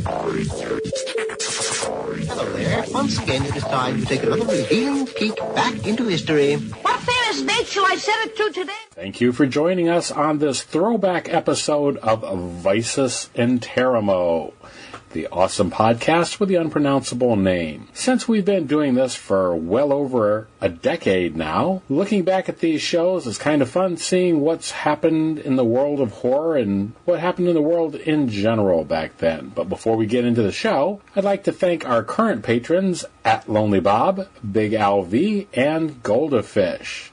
Hello there. Once again, it is time to take another revealing peek back into history. What famous date shall I set it to today? Thank you for joining us on this throwback episode of Vicis Interimo, the awesome podcast with the unpronounceable name. Since we've been doing this for well over a decade now, looking back at these shows is kind of fun, seeing what's happened in the world of horror and what happened in the world in general back then. But before we get into the show, I'd like to thank our current patrons at Lonely Bob, Big Al V, and Goldafish.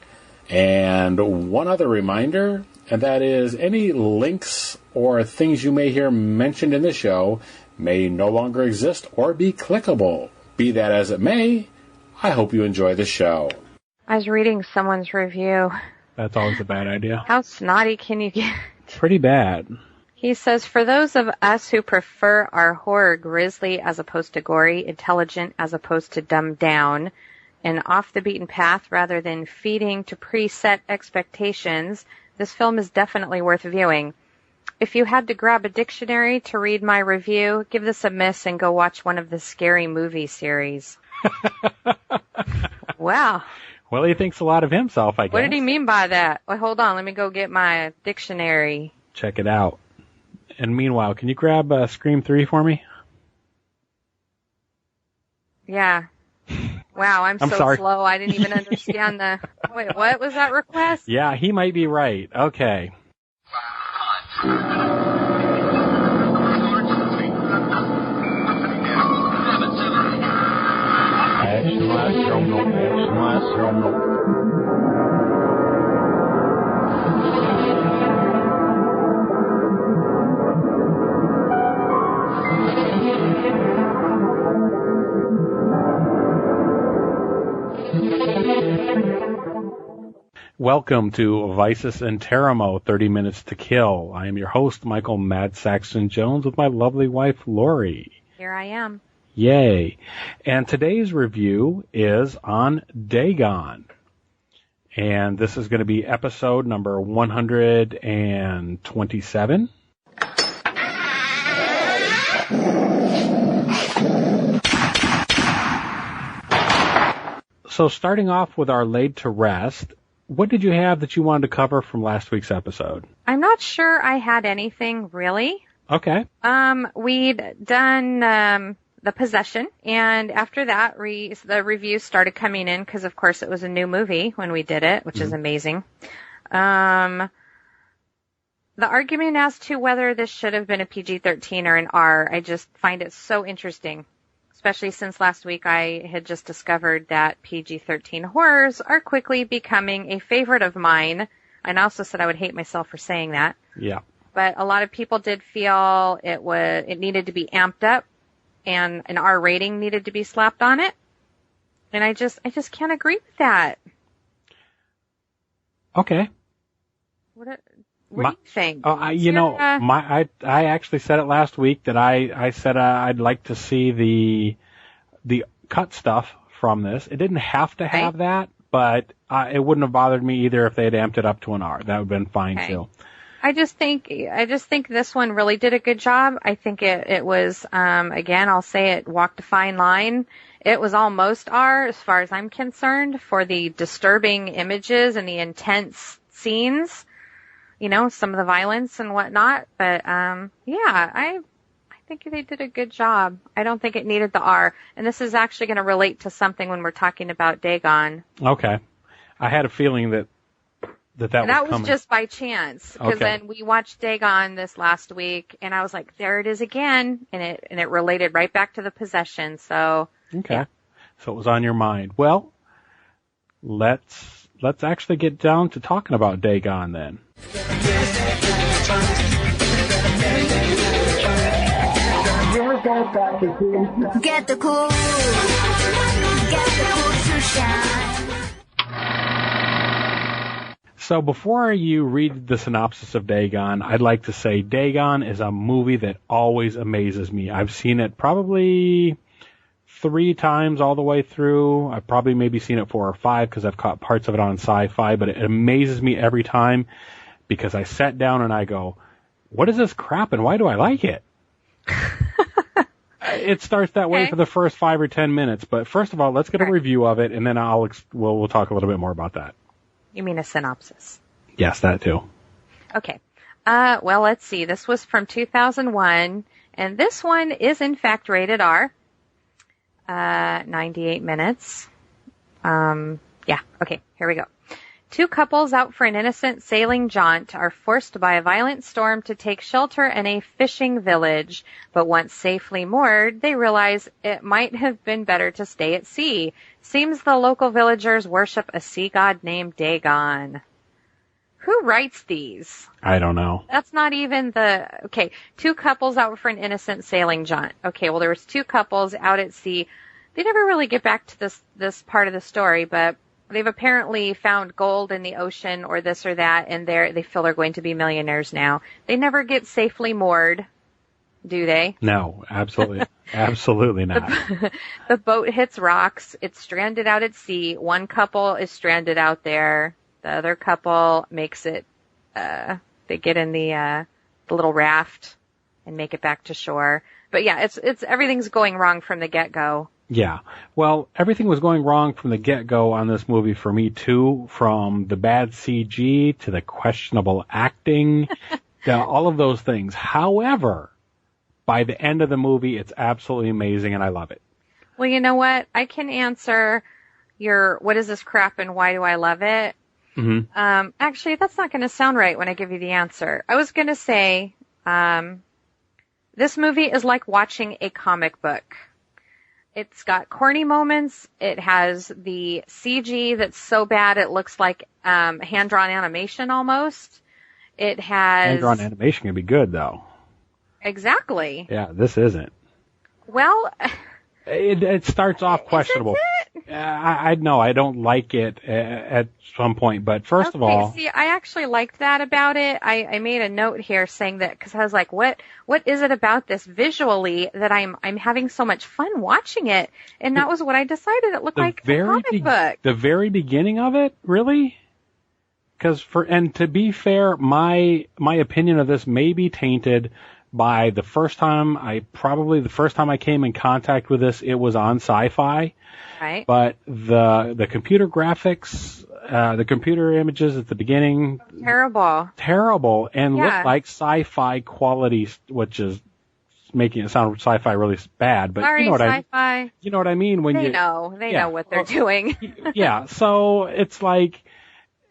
And one other reminder, and that is any links or things you may hear mentioned in the show may no longer exist or be clickable. Be that as it may, I hope you enjoy the show. I was reading someone's review. That's always a bad idea. How snotty can you get? Pretty bad. He says, for those of us who prefer our horror grisly as opposed to gory, intelligent as opposed to dumbed down, and off the beaten path rather than feeding to preset expectations, this film is definitely worth viewing. If you had to grab a dictionary to read my review, give this a miss and go watch one of the scary movie series. Wow. Well, he thinks a lot of himself, I guess. What did he mean by that? Well, hold on. Let me go get my dictionary. Check it out. And meanwhile, can you grab Scream 3 for me? Yeah. Wow, I'm so sorry. slow. I didn't even understand the... Wait, what was that request? Yeah, he might be right. Okay. Welcome to Vicis Interimo, 30 Minutes to Kill. I am your host, Michael Madsaxxon Jones, with my lovely wife, Lori. Here I am. Yay. And today's review is on Dagon. And this is going to be episode number 127. So starting off with our laid to rest, what did you have that you wanted to cover from last week's episode? I'm not sure I had anything, really. Okay. We'd done The Possession, and after that, the reviews started coming in because, of course, it was a new movie when we did it, which is amazing. The argument as to whether this should have been a PG-13 or an R, I just find it so interesting. Especially since last week I had just discovered that PG-13 horrors are quickly becoming a favorite of mine. And I also said I would hate myself for saying that. Yeah. But a lot of people did feel it needed to be amped up and an R rating needed to be slapped on it. And I just can't agree with that. Okay. What do you think? I actually said it last week that I said I'd like to see the cut stuff from this. It didn't have to have that, but it wouldn't have bothered me either if they had amped it up to an R. That would have been fine too. I just think this one really did a good job. I think it was again, I'll say it walked a fine line. It was almost R as far as I'm concerned for the disturbing images and the intense scenes. You know, some of the violence and whatnot. But, I think they did a good job. I don't think it needed the R. And this is actually going to relate to something when we're talking about Dagon. Okay. I had a feeling that was coming. That was just by chance. Because then we watched Dagon this last week, and I was like, there it is again. And it related right back to The Possession. So. Okay. Yeah. So it was on your mind. Well, let's actually get down to talking about Dagon then. Get the cool to shine. So before you read the synopsis of Dagon, I'd like to say Dagon is a movie that always amazes me. I've seen it probably 3 times all the way through. I've probably maybe seen it 4 or 5 because I've caught parts of it on Sci-Fi, but it amazes me every time because I sat down and I go, what is this crap and why do I like it? It starts that way for the first 5 or 10 minutes. But first of all, let's get a review of it, and then we'll talk a little bit more about that. You mean a synopsis? Yes, that too. Okay. Well, let's see. This was from 2001, and this one is in fact rated R. 98 minutes. Yeah. Okay. Here we go. Two couples out for an innocent sailing jaunt are forced by a violent storm to take shelter in a fishing village, but once safely moored, they realize it might have been better to stay at sea. Seems the local villagers worship a sea god named Dagon. Who writes these? I don't know. That's not even okay, two couples out for an innocent sailing jaunt. Okay, well, there was two couples out at sea. They never really get back to this part of the story, but they've apparently found gold in the ocean or this or that, and they feel they're going to be millionaires now. They never get safely moored, do they? No, absolutely. Absolutely not. The boat hits rocks. It's stranded out at sea. One couple is stranded out there. The other couple makes it, they get in the little raft and make it back to shore. But yeah, it's everything's going wrong from the get-go. Yeah. Well, everything was going wrong from the get-go on this movie for me, too, from the bad CG to the questionable acting, to all of those things. However, by the end of the movie, it's absolutely amazing, and I love it. Well, you know what? I can answer your, what is this crap and why do I love it? Mm-hmm. Actually, that's not going to sound right when I give you the answer. I was going to say, this movie is like watching a comic book. It's got corny moments. It has the CG that's so bad it looks like hand-drawn animation almost. It has... Hand-drawn animation can be good, though. Exactly. Yeah, this isn't. Well... It starts off questionable. I know I don't like it at some point, but first of all... See, I actually liked that about it. I made a note here saying that, because I was like, what is it about this visually that I'm having so much fun watching it? And that was what I decided. It looked like a comic book. The very beginning of it? Really? And to be fair, my opinion of this may be tainted by the first time I came in contact with this, it was on Sci-Fi. Right. But the computer graphics, the computer images at the beginning. Terrible. And looked like Sci-Fi quality, which is making it sound Sci-Fi really bad. But sorry, you know what Sci-Fi. You know what I mean? They know what they're doing. Yeah. So it's like,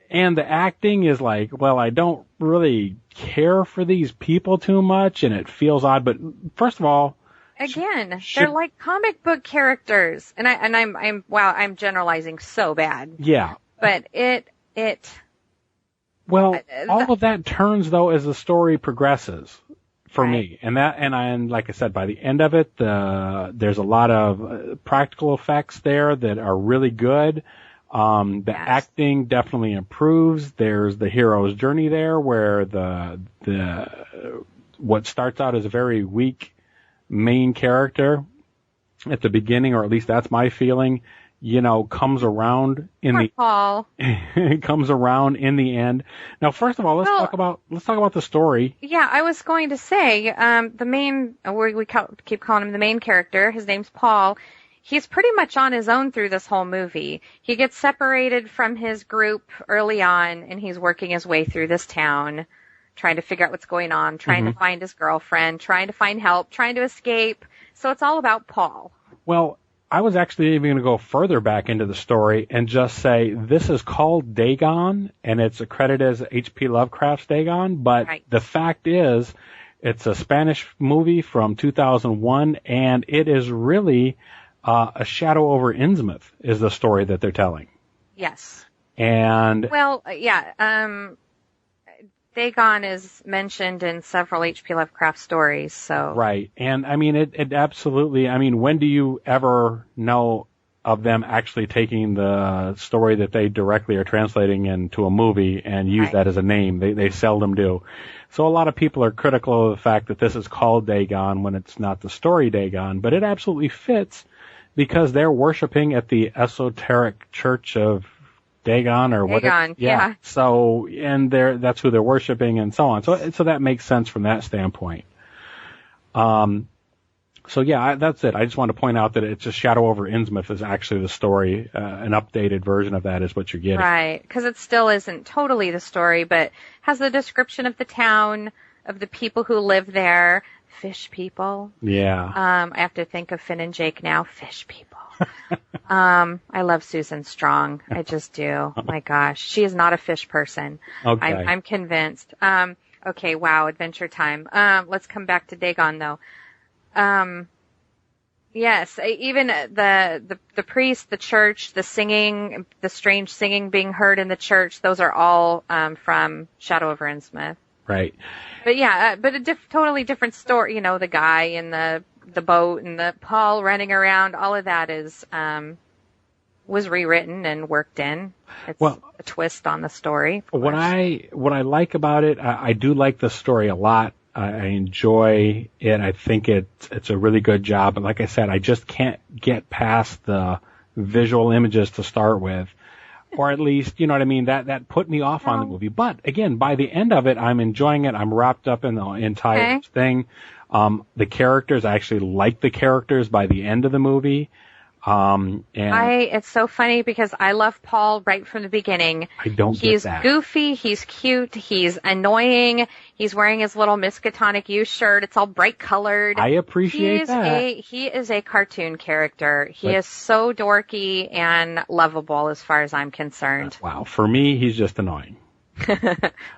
and the acting is like, well, I don't really care for these people too much, and it feels odd. But first of all, again, they're like comic book characters, and I'm generalizing so bad. Yeah, but well, all of that turns though as the story progresses for me, and like I said, by the end of it, there's a lot of practical effects there that are really good. The acting definitely improves. There's the hero's journey there where what starts out as a very weak main character at the beginning, or at least that's my feeling, comes around comes around in the end. Now, first of all, let's talk about the story. Yeah, I was going to say, the main, we keep calling him the main character. His name's Paul. He's pretty much on his own through this whole movie. He gets separated from his group early on, and he's working his way through this town, trying to figure out what's going on, trying to find his girlfriend, trying to find help, trying to escape. So it's all about Paul. Well, I was actually even going to go further back into the story and just say this is called Dagon, and it's accredited as H.P. Lovecraft's Dagon, but the fact is it's a Spanish movie from 2001, and it is really... a Shadow Over Innsmouth is the story that they're telling. Yes. And... Well, yeah, Dagon is mentioned in several H.P. Lovecraft stories, so... Right. And, I mean, it absolutely... I mean, when do you ever know of them actually taking the story that they directly are translating into a movie and use that as a name? They seldom do. So a lot of people are critical of the fact that this is called Dagon when it's not the story Dagon, but it absolutely fits... because they're worshiping at the esoteric church of Dagon or whatever. Yeah. So, and that's who they're worshiping and so on. So that makes sense from that standpoint. So yeah, that's it. I just want to point out that it's just Shadow Over Innsmouth is actually the story. An updated version of that is what you're getting. Right, because it still isn't totally the story, but has the description of the town, of the people who live there, fish people. Yeah. I have to think of Finn and Jake now, fish people. I love Susan Strong. I just do. My gosh, she is not a fish person. Okay. I'm convinced. Okay, wow, Adventure Time. Let's come back to Dagon though. Yes, even the priest, the church, the singing, the strange singing being heard in the church, those are all from Shadow Over Innsmouth. Right. But yeah, but a totally different story. You know, the guy in the boat and the Paul running around, all of that is was rewritten and worked in. It's a twist on the story. What I like about it, I do like the story a lot. I enjoy it. I think it's a really good job. But like I said, I just can't get past the visual images to start with. Or at least, you know what I mean, that put me off on the movie. But again, by the end of it, I'm enjoying it. I'm wrapped up in the entire thing. The characters, I actually like the characters by the end of the movie. It's so funny because I love Paul right from the beginning. I don't get that. He's goofy, he's cute, he's annoying, he's wearing his little Miskatonic U shirt, it's all bright colored. I appreciate that. He is a cartoon character. He is so dorky and lovable as far as I'm concerned. Wow, for me, he's just annoying.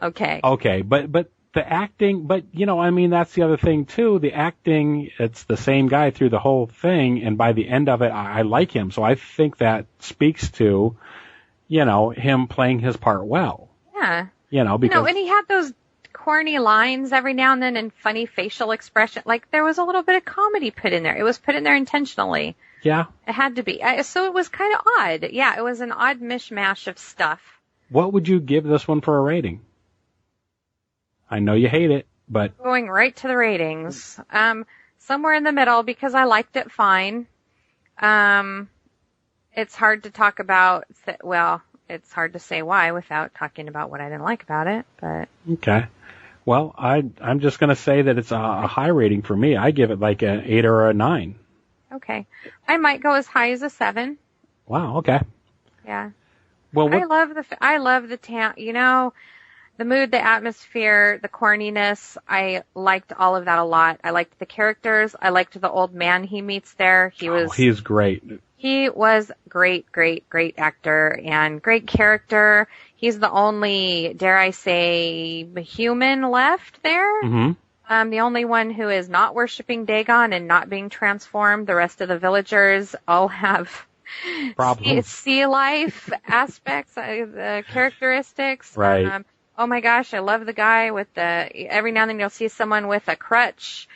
Okay. Okay, but the acting, but you know, I mean, that's the other thing too. The acting, it's the same guy through the whole thing, and by the end of it, I like him. So I think that speaks to, you know, him playing his part well. Yeah. You know, because and he had those corny lines every now and then and funny facial expression. Like there was a little bit of comedy put in there. It was put in there intentionally. Yeah. It had to be. So it was kind of odd. Yeah, it was an odd mishmash of stuff. What would you give this one for a rating? I know you hate it, but going right to the ratings. Somewhere in the middle because I liked it fine. It's hard to talk about, it's hard to say why without talking about what I didn't like about it, but. Okay. Well, I'm just going to say that it's a high rating for me. I give it like an 8 or a 9. Okay. I might go as high as a 7. Wow. Okay. Yeah. Well, I love the town, you know, the mood, the atmosphere, the corniness. I liked all of that a lot. I liked the characters. I liked the old man he meets there. He is great. He was great actor and great character. He's the only, dare I say, human left there. Mm-hmm. The only one who is not worshiping Dagon and not being transformed. The rest of the villagers all have problems. Sea life aspects, characteristics. Right. Oh my gosh, I love the guy with every now and then you'll see someone with a crutch,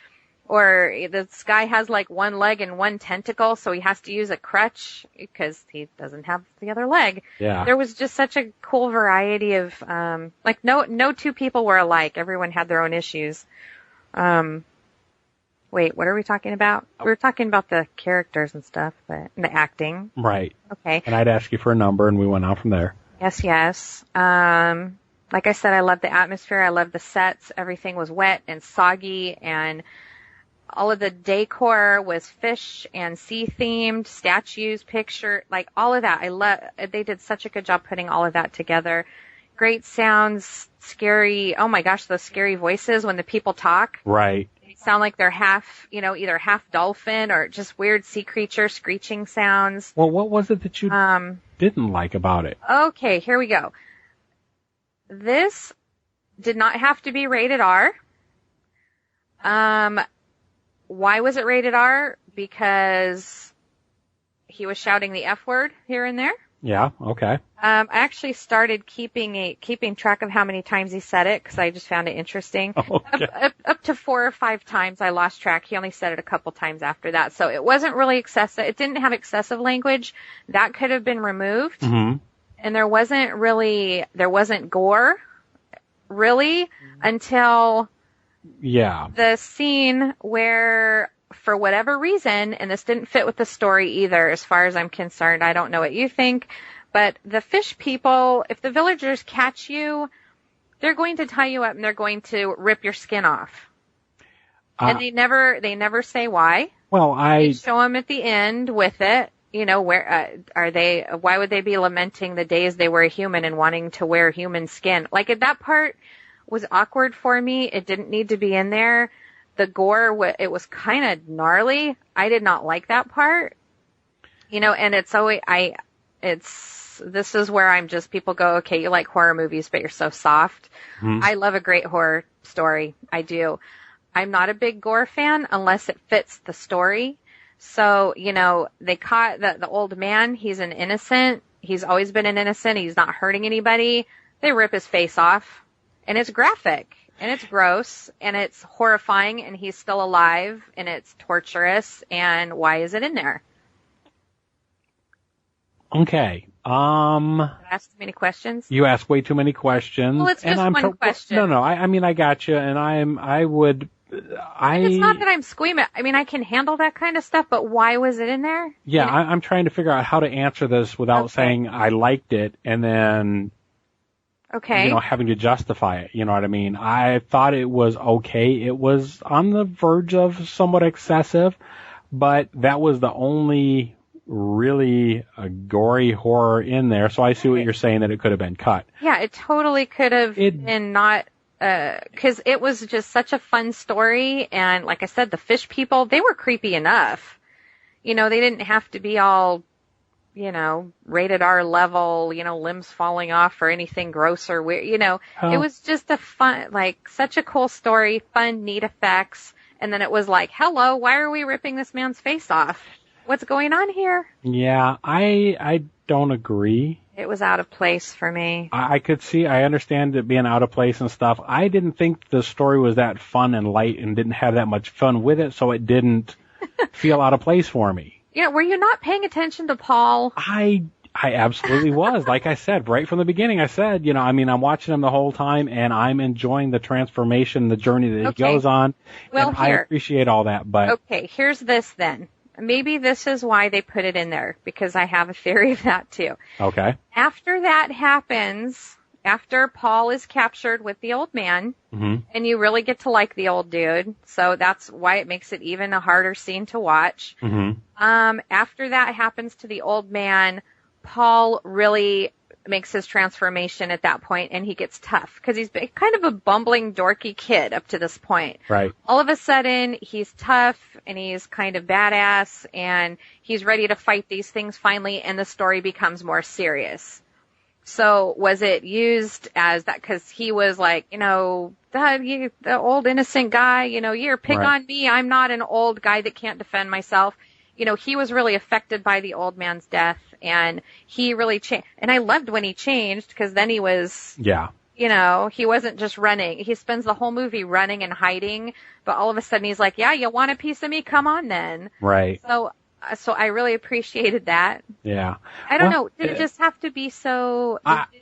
or this guy has like one leg and one tentacle, so he has to use a crutch because he doesn't have the other leg. Yeah. There was just such a cool variety of, like no two people were alike. Everyone had their own issues. Wait, what are we talking about? We were talking about the characters and stuff, but the acting. Right. Okay. And I'd ask you for a number and we went on from there. Yes. Like I said, I love the atmosphere. I love the sets. Everything was wet and soggy, and all of the decor was fish and sea themed, statues, picture, like all of that. They did such a good job putting all of that together. Great sounds, scary. Oh my gosh, those scary voices when the people talk. Right. They sound like they're half, either half dolphin or just weird sea creature screeching sounds. Well, what was it that you didn't like about it? Okay, here we go. This did not have to be rated R. Why was it rated R? Because he was shouting the F word here and there. Yeah, okay. I actually started keeping track of how many times he said it because I just found it interesting. Okay. Up to 4 or 5 times I lost track. He only said it a couple times after that. So it wasn't really excessive. It didn't have excessive language. That could have been removed. Mm-hmm. And there wasn't gore, really, until the scene where, for whatever reason, and this didn't fit with the story either, as far as I'm concerned, I don't know what you think, but the fish people, if the villagers catch you, they're going to tie you up and they're going to rip your skin off. And they never say why. Well, They show them at the end with it. You know, where why would they be lamenting the days they were a human and wanting to wear human skin? Like, that part was awkward for me. It didn't need to be in there. The gore, it was kind of gnarly. I did not like that part. You know, and it's always, this is where I'm just, people go, okay, you like horror movies, but you're so soft. I love a great horror story. I do. I'm not a big gore fan unless it fits the story. So, you know, they caught the old man. He's an innocent. He's always been an innocent. He's not hurting anybody. They rip his face off, and it's graphic, and it's gross, and it's horrifying, and he's still alive, and it's torturous. And why is it in there? Okay. I asked too many questions. You ask way too many questions. Well, it's just one question. No, I mean, I got you, and It's not that I'm squeamish. I mean, I can handle that kind of stuff, but why was it in there? Yeah, I'm trying to figure out how to answer this without saying I liked it and then, you know, having to justify it. You know what I mean? I thought it was okay. It was on the verge of somewhat excessive, but that was the only really gory horror in there. So I see what you're saying, that it could have been cut. Yeah, it totally could have been not. Because it was just such a fun story, and like I said, the fish people, they were creepy enough. You know, they didn't have to be all, you know, rated R level, you know, limbs falling off or anything gross or weird. You know, It was just a fun, like, such a cool story, fun, neat effects, and then it was like, hello, why are we ripping this man's face off? What's going on here? Yeah, I don't agree. It was out of place for me. I understand it being out of place and stuff. I didn't think the story was that fun and light and didn't have that much fun with it, so it didn't feel out of place for me. Yeah, were you not paying attention to Paul? I absolutely was. Like I said, right from the beginning, I said, you know, I mean, I'm watching him the whole time, and I'm enjoying the transformation, the journey that he goes on. Well, and I appreciate all that, but... Okay, here's this then. Maybe this is why they put it in there, because I have a theory of that too. Okay. After that happens, after Paul is captured with the old man, and you really get to like the old dude, so that's why it makes it even a harder scene to watch. After that happens to the old man, Paul really makes his transformation at that point, and he gets tough because he's been kind of a bumbling, dorky kid up to this point. Right. All of a sudden, he's tough and he's kind of badass, and he's ready to fight these things finally, and the story becomes more serious. So was it used as that because he was like, you know, the old innocent guy, you know, you're pick on me, I'm not an old guy that can't defend myself. You know, he was really affected by the old man's death, and he really changed. And I loved when he changed, because then he was, you know, he wasn't just running. He spends the whole movie running and hiding, but all of a sudden he's like, yeah, you want a piece of me? Come on then. Right. So I really appreciated that. Yeah. I don't know. Did it just have to be so,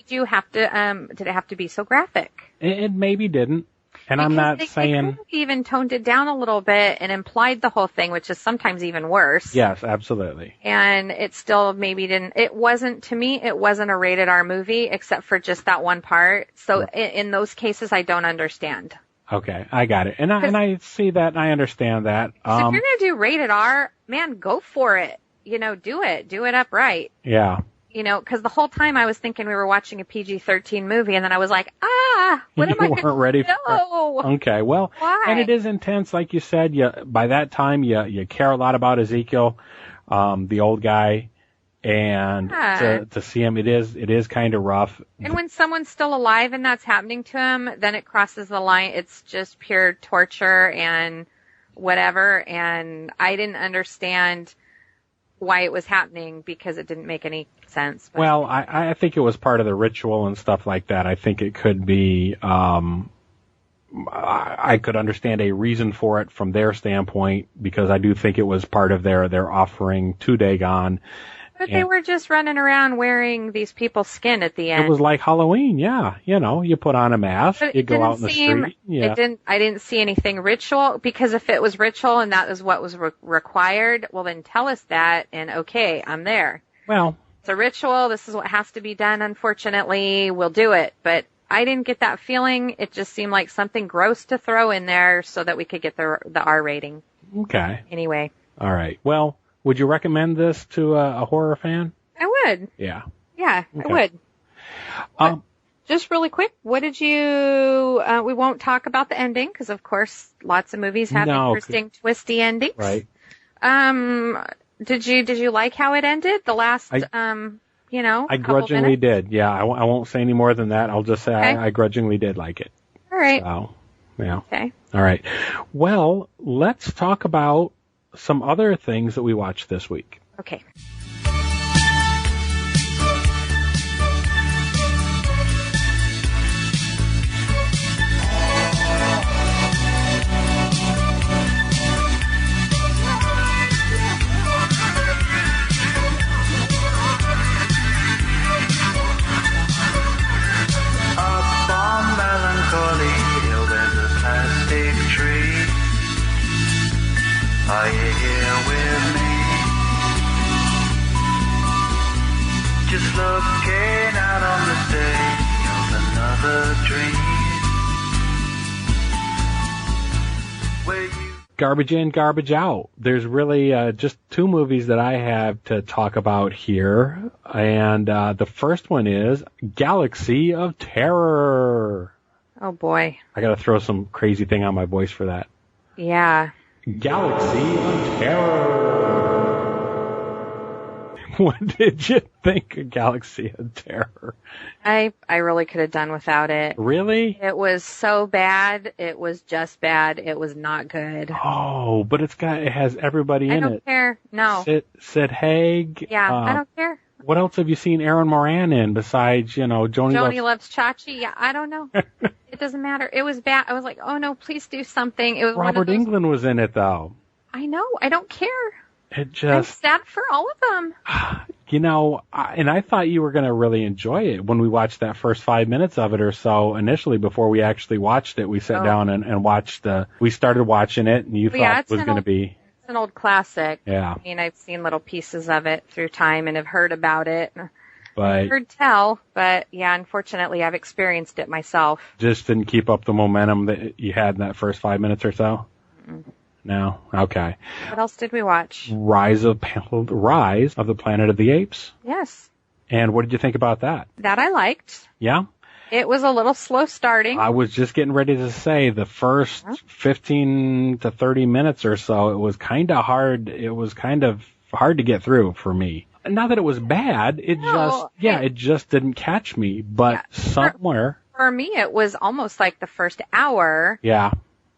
did it have to be so graphic? It maybe didn't. And I'm not saying... They could have even toned it down a little bit and implied the whole thing, which is sometimes even worse. Yes, absolutely. And it still maybe didn't... It wasn't, to me, it wasn't a rated R movie, except for just that one part. So in those cases, I don't understand. Okay, I got it. And I see that, and I understand that. So if you're going to do rated R, man, go for it. You know, do it. Do it upright. Yeah. You know, because the whole time I was thinking we were watching a PG-13 movie, and then I was like, what am I going to do? You weren't ready for it. Okay, well, why? And it is intense, like you said. By that time, you care a lot about Ezekiel, the old guy, and to see him, it is kind of rough. And when someone's still alive and that's happening to him, then it crosses the line. It's just pure torture and whatever, and I didn't understand why it was happening, because it didn't make any sense. But. Well, I think it was part of the ritual and stuff like that. I think it could be, I could understand a reason for it from their standpoint, because I do think it was part of their offering to Dagon. But they were just running around wearing these people's skin at the end. It was like Halloween, yeah. You know, you put on a mask, you go out in the street. Yeah. I didn't see anything ritual, because if it was ritual and that is what was required, well then tell us that, and okay, I'm there. Well, it's a ritual, this is what has to be done, unfortunately, we'll do it. But I didn't get that feeling. It just seemed like something gross to throw in there so that we could get the R rating. Okay. Anyway. All right. Well, would you recommend this to a horror fan? I would. Yeah. Yeah, Okay. I would. Just really quick, what did you, we won't talk about the ending because, of course, lots of movies have interesting, twisty endings. Right. Did you like how it ended? The last, I grudgingly did. Yeah, I won't say any more than that. I'll just say I grudgingly did like it. All right. So, yeah. Okay. All right. Well, let's talk about some other things that we watched this week. Okay. Are you here with me? Just looking out on the day of another dream. Where you Garbage in, garbage out. There's really just two movies that I have to talk about here. And the first one is Galaxy of Terror. Oh, boy. I got to throw some crazy thing on my voice for that. Yeah. Galaxy of Terror. What did you think of Galaxy of Terror? I really could have done without it. Really? It was so bad. It was just bad. It was not good. Oh, but it has everybody in it. I don't care. No. Sid Haig. Yeah, I don't care. What else have you seen Aaron Moran in besides, Joni Loves Chachi? Yeah, I don't know. It doesn't matter. It was bad. I was like, oh no, please do something. It was Robert Englund was in it though. I know. I don't care. I'm sad for all of them. And I thought you were going to really enjoy it when we watched that first 5 minutes of it or so initially before we actually watched it. We sat down and watched we started watching it and you thought it was going to be. It's an old classic. Yeah. I mean, I've seen little pieces of it through time and have heard about it. But I've heard tell, but yeah, unfortunately I've experienced it myself. Just didn't keep up the momentum that you had in that first 5 minutes or so? Mm-mm. No? Okay. What else did we watch? Rise of the Planet of the Apes. Yes. And what did you think about that? That I liked. Yeah? It was a little slow starting. I was just getting ready to say the first 15 to 30 minutes or so, it was kind of hard. It was kind of hard to get through for me. Not that it was bad. It just didn't catch me. But somewhere. For me, it was almost like the first hour. Yeah.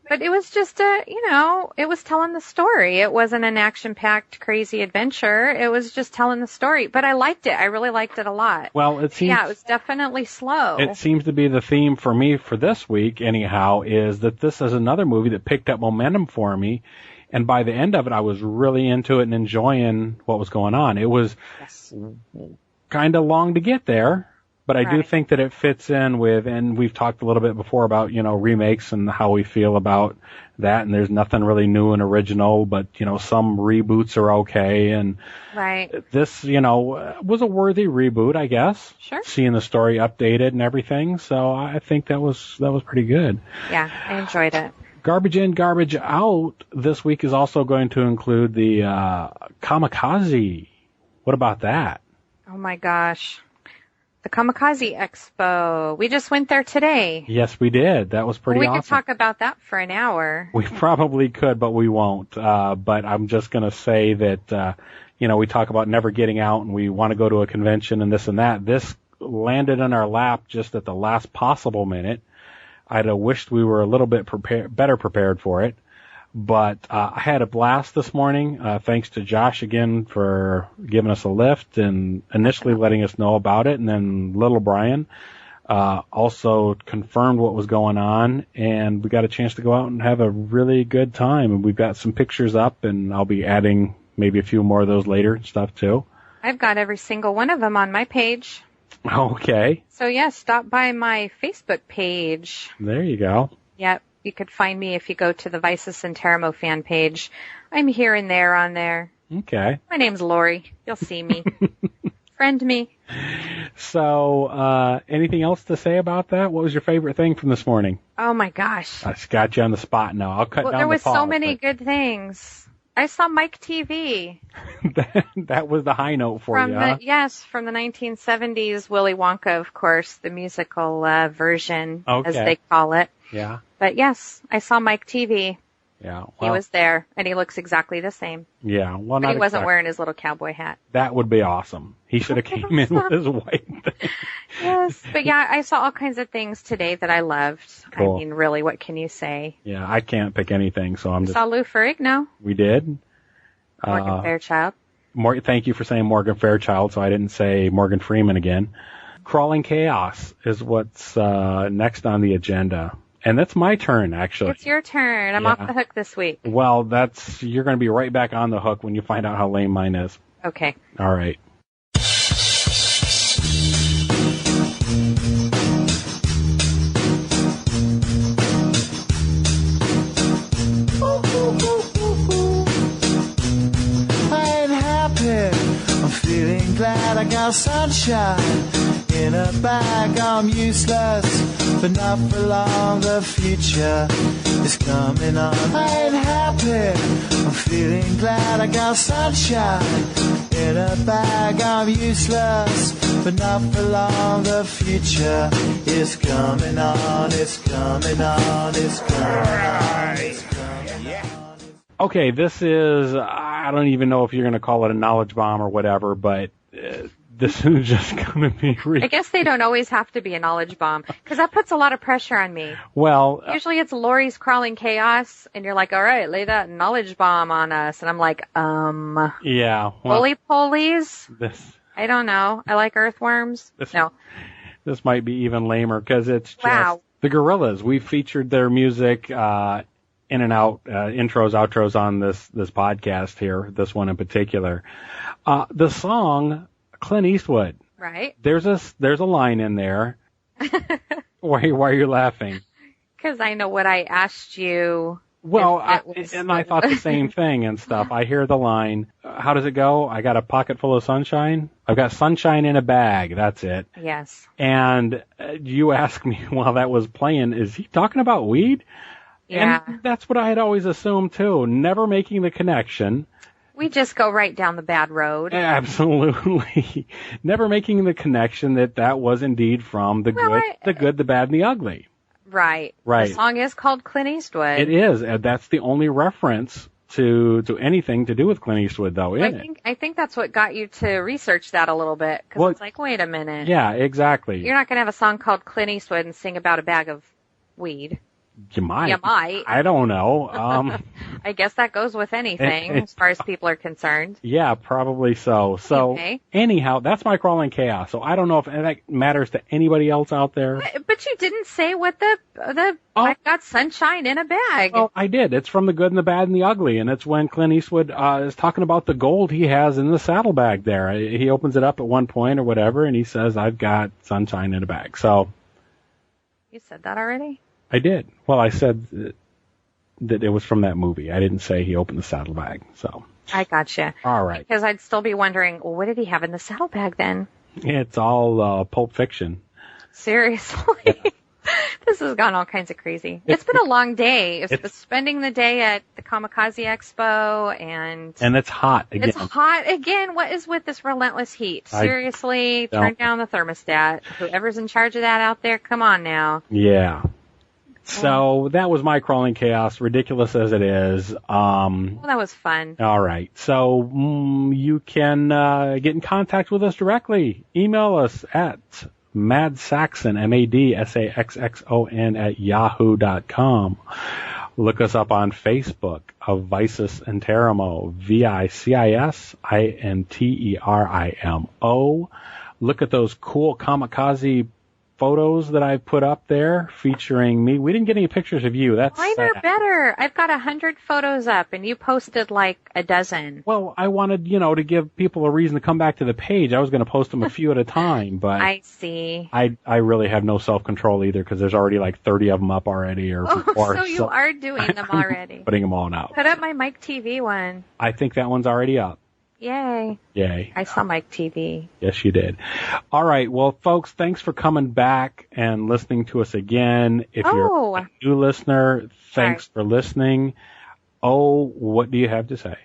But it was just it was telling the story. It wasn't an action-packed, crazy adventure. It was just telling the story. But I liked it. I really liked it a lot. Well, it seems. Yeah, it was definitely slow. It seems to be the theme for me for this week, anyhow, is that this is another movie that picked up momentum for me. And by the end of it, I was really into it and enjoying what was going on. It was kind of long to get there. But I do think that it fits in with, and we've talked a little bit before about, remakes and how we feel about that. And there's nothing really new and original, but, some reboots are okay. And this, was a worthy reboot, I guess. Sure. Seeing the story updated and everything. So I think that was pretty good. Yeah, I enjoyed it. Garbage in, garbage out this week is also going to include the Comikaze. What about that? Oh my gosh. The Comikaze Expo. We just went there today. Yes, we did. That was pretty awesome. We could talk about that for an hour. We probably could, but we won't. But I'm just going to say that, we talk about never getting out and we want to go to a convention and this and that. This landed in our lap just at the last possible minute. I'd have wished we were a little bit better prepared for it. But I had a blast this morning. Thanks to Josh again for giving us a lift and initially letting us know about it. And then little Brian also confirmed what was going on. And we got a chance to go out and have a really good time. And we've got some pictures up, and I'll be adding maybe a few more of those later and stuff too. I've got every single one of them on my page. Okay. So, stop by my Facebook page. There you go. Yep. You could find me if you go to the Vicis Interimo fan page. I'm here and there on there. Okay. My name's Lori. You'll see me. Friend me. So, anything else to say about that? What was your favorite thing from this morning? Oh my gosh. I just got you on the spot now. I'll cut down There the was pause, so many good things. I saw Mike TV. That was the high note for you, huh? Yes, from the 1970s, Willy Wonka, of course, the musical version, as they call it. Yeah. But yes, I saw Mike TV. Yeah. Well, He was there, and he looks exactly the same. Yeah. Well, But he wasn't wearing his little cowboy hat. That would be awesome. He should have came in with his white thing. Yes, but yeah, I saw all kinds of things today that I loved. Cool. I mean, really, what can you say? Yeah, I can't pick anything, so I'm just... Saw Lou Ferrigno. We did. Morgan Fairchild. Thank you for saying Morgan Fairchild, so I didn't say Morgan Freeman again. Crawling Chaos is what's next on the agenda. And that's my turn, actually. It's your turn. I'm off the hook this week. Well, you're going to be right back on the hook when you find out how lame mine is. Okay. All right. I ain't happy. I'm feeling glad I got sunshine in a bag. I'm useless, but not for long. The future is coming on. I ain't happy. I'm feeling glad I got sunshine in a bag. I'm useless, but not for long. The future is coming on. It's coming on. It's coming on. It's coming on. Okay, this is, I don't even know if you're going to call it a knowledge bomb or whatever, but this is just going to be... I guess they don't always have to be a knowledge bomb, because that puts a lot of pressure on me. Well... Usually it's Lori's Crawling Chaos, and you're like, all right, lay that knowledge bomb on us. And I'm like, Yeah. Well, Holy polies? This... I don't know. I like earthworms. No. This might be even lamer, because it's just... Wow. The Gorillaz. We featured their music... in and out, intros, outros on this podcast here, this one in particular. The song, Clint Eastwood. Right. There's a line in there. Why are you laughing? Because I know what I asked you. Well, I thought the same thing and stuff. I hear the line, how does it go? I got a pocket full of sunshine. I've got sunshine in a bag. That's it. Yes. And you asked me while that was playing, is he talking about weed? Yeah. And that's what I had always assumed, too. Never making the connection. We just go right down the bad road. Absolutely. Never making the connection that was indeed from the good, the bad, and the ugly. Right. Right. The song is called Clint Eastwood. It is. That's the only reference to anything to do with Clint Eastwood, though, isn't it? I think that's what got you to research that a little bit. Because it's like, wait a minute. Yeah, exactly. You're not going to have a song called Clint Eastwood and sing about a bag of weed. You might. You might. I don't know. I guess that goes with anything as far as people are concerned. Yeah, probably so. So anyhow, that's my Crawling Chaos. So I don't know if that matters to anybody else out there. But you didn't say what I've got sunshine in a bag. Oh, I did. It's from the good and the bad and the ugly, and it's when Clint Eastwood is talking about the gold he has in the saddlebag there. He opens it up at one point or whatever, and he says, I've got sunshine in a bag. So You said that already? I did. Well, I said that it was from that movie. I didn't say he opened the saddlebag. So I gotcha. All right. Because I'd still be wondering, well, what did he have in the saddlebag then? It's all Pulp Fiction. Seriously? Yeah. This has gone all kinds of crazy. It's been a long day. It's spending the day at the Comikaze Expo, and it's hot again. It's hot again. What is with this relentless heat? Seriously, turn down the thermostat. Whoever's in charge of that out there, come on now. Yeah. So that was my Crawling Chaos, ridiculous as it is. Well, that was fun. All right. So you can get in contact with us directly. Email us at Madsaxxon, MADSAXXON @yahoo.com. Look us up on Facebook of Vicis Interimo, VICISINTERIMO. Look at those cool Comikaze photos that I put up there featuring me. We didn't get any pictures of you. That's mine are better. I've got 100 photos up, and you posted like a dozen. Well, I wanted, to give people a reason to come back to the page. I was going to post them a few at a time, but I see. I really have no self-control either because there's already like 30 of them up already or more. So you are doing them already. Putting them all out. Put up my Mike TV one. I think that one's already up. Yay. Yay. I saw Mike TV. Yes, you did. All right. Well, folks, thanks for coming back and listening to us again. If you're a new listener, thanks for listening. Oh, what do you have to say?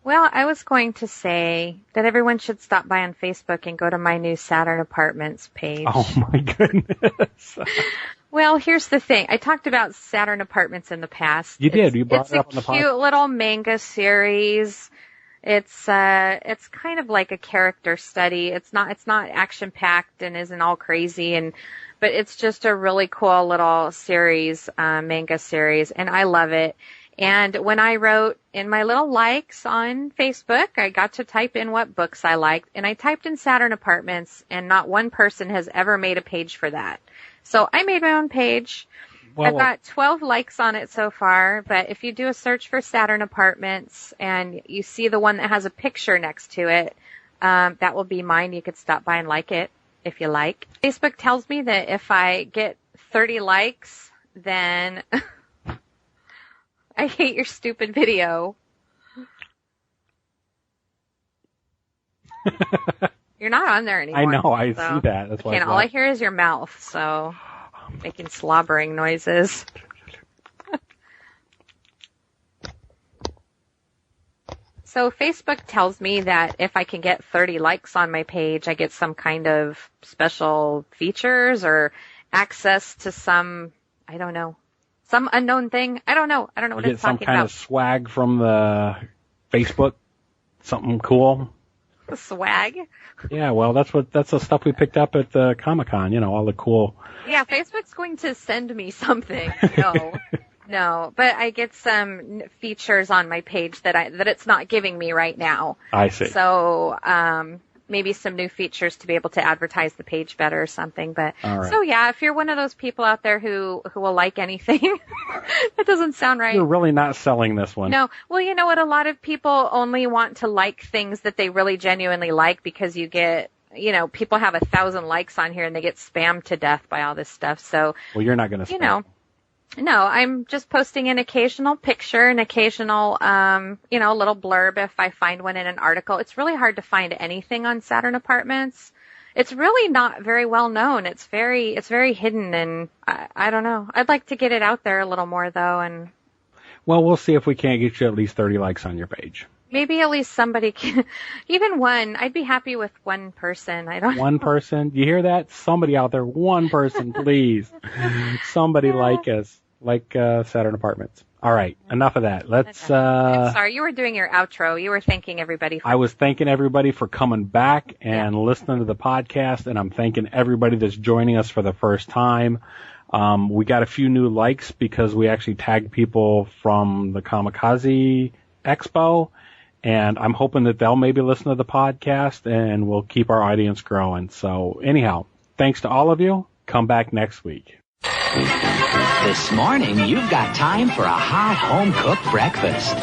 Well, I was going to say that everyone should stop by on Facebook and go to my new Saturn Apartments page. Oh, my goodness. Well, here's the thing. I talked about Saturn Apartments in the past. You did. You brought it up on the podcast. It's a cute little manga series. It's kind of like a character study. It's not action packed and isn't all crazy, but it's just a really cool little series, manga series, and I love it. And when I wrote in my little likes on Facebook, I got to type in what books I liked, and I typed in Saturn Apartments, and not one person has ever made a page for that. So I made my own page. Well, I've got 12 likes on it so far, but if you do a search for Saturn Apartments and you see the one that has a picture next to it, that will be mine. You could stop by and like it if you like. Facebook tells me that if I get 30 likes, then I hate your stupid video. You're not on there anymore. I know, I see that. That's why. All I hear is your mouth, so making slobbering noises. So Facebook tells me that if I can get 30 likes on my page, I get some kind of special features or access to some, I don't know, some unknown thing. I don't know what it's talking about. You get some kind of swag from the Facebook, something cool. Swag? Yeah, well, that's the stuff we picked up at the Comic-Con, all the cool. Yeah, Facebook's going to send me something. No, but I get some features on my page that it's not giving me right now. I see. So, maybe some new features to be able to advertise the page better or something. But right. So yeah, if you're one of those people out there who will like anything, that doesn't sound right. You're really not selling this one. No. Well, you know what? A lot of people only want to like things that they really genuinely like because you get, people have 1,000 likes on here and they get spammed to death by all this stuff. So, well, you're not going to spam. No, I'm just posting an occasional picture, an occasional, little blurb if I find one in an article. It's really hard to find anything on Saturn Apartments. It's really not very well known. It's very hidden, and I don't know. I'd like to get it out there a little more, though. And well, we'll see if we can't get you at least 30 likes on your page. Maybe at least somebody can, even one. I'd be happy with one person. One person? You hear that? Somebody out there, one person, please. Somebody like us, like Saturn Apartments. All right, enough of that. Let's. I'm sorry, you were doing your outro. You were thanking everybody. I was thanking everybody for coming back and listening to the podcast, and I'm thanking everybody that's joining us for the first time. We got a few new likes because we actually tagged people from the Comikaze Expo. And I'm hoping that they'll maybe listen to the podcast and we'll keep our audience growing. So anyhow, thanks to all of you. Come back next week. This morning, you've got time for a hot home-cooked breakfast.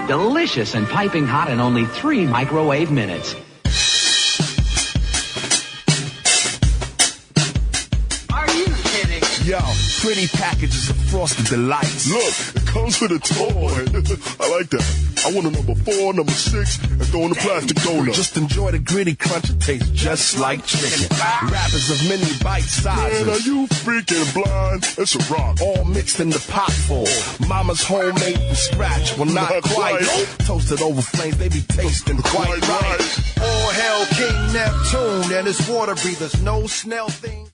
Delicious and piping hot in only 3 microwave minutes. Are you kidding? Yo, pretty packages of Frosted Delights. Look, it comes with a toy. I like that. I want a number 4, number 6, and throw in the plastic donut. Just enjoy the gritty crunch. It tastes just like chicken. Wrappers of mini bite sizes. Man, are you freaking blind? It's a rock. All mixed in the pot full. Mama's homemade from scratch. Well, not quite. Toasted over flames, they be tasting quite right. All hail King Neptune and his water breathers. No Snell thing.